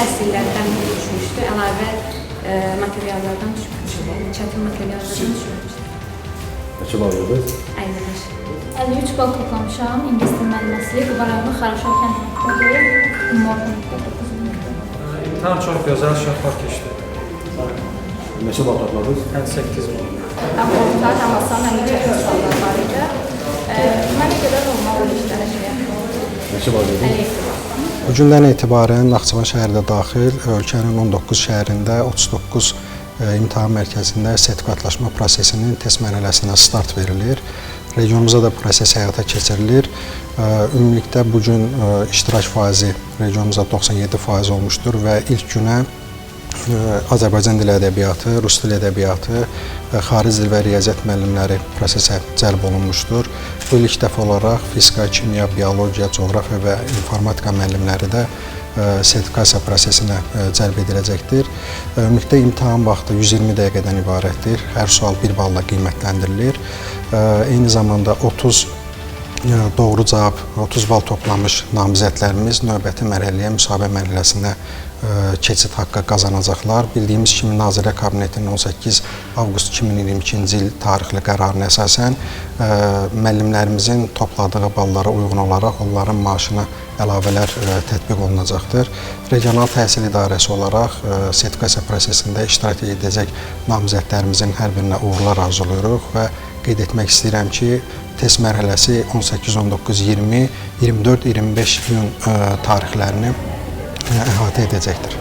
fəsillərdən düşmüşdü, əlavə materiallardan düşmüşdü, çətin materiallardan düşmüşdü. Neçə bal yığdınız? 55. 53 bal toplamışam. İngilis dil müəlliməsi, Qubaraylı Xaraşov kəndindədir. İmtahan çox gözəl, şəffaf keçdi. Neçə bal topladınız? 58 bal. Orta, həm asan, həm də çətin suallar var idi. Mənə görə normal işlərə şey yapıyorum. Neçə bal yığdınız? Bu gündən etibarən Naxçıvan şəhərinə daxil ölkənin 19 şəhərində 39 imtahan mərkəzində sertifikatlaşma prosesinin test mərhələsinə start verilir. Regionumuzda da proses həyata keçirilir. Ümumilikdə bu gün iştirak faizi regionumuzda 97% olmuşdur və ilk günə Azərbaycan dili ədəbiyyatı, Rus dili ədəbiyyatı, xarici dil və riyaziyyat müəllimləri prosesə cəlb olunmuşdur. Bu ilk dəfə olaraq fizika, kimya, biologiya, coğrafiya və informatika müəllimləri də sertifikasiya prosesinə cəlb ediləcəkdir. Ümumilikdə imtahan vaxtı 120 dəqiqədən ibarətdir. Hər sual 1 balla qiymətləndirilir. Eyni zamanda 30 doğru cavab, 30 bal toplamış namizədlərimiz növbəti mərhələyə, müsahibə mərhələsinə keçid haqqı qazanacaqlar. Bildiyimiz kimi Nazirlər Kabinetinin 18 avqust 2022-ci il tarixli qərarına əsasən müəllimlərimizin topladığı ballara uyğun olaraq onların maaşına əlavələr tətbiq olunacaqdır. Regional Təhsil İdarəsi olaraq sertifikasiya prosesində iştirak edəcək namizədlərimizin hər birinə uğurlar arzulayırıq və qeyd etmək istəyirəm ki, test mərhələsi 18, 19, 20, 24, 25 iyun tarixlərini əhatə edəcəkdir.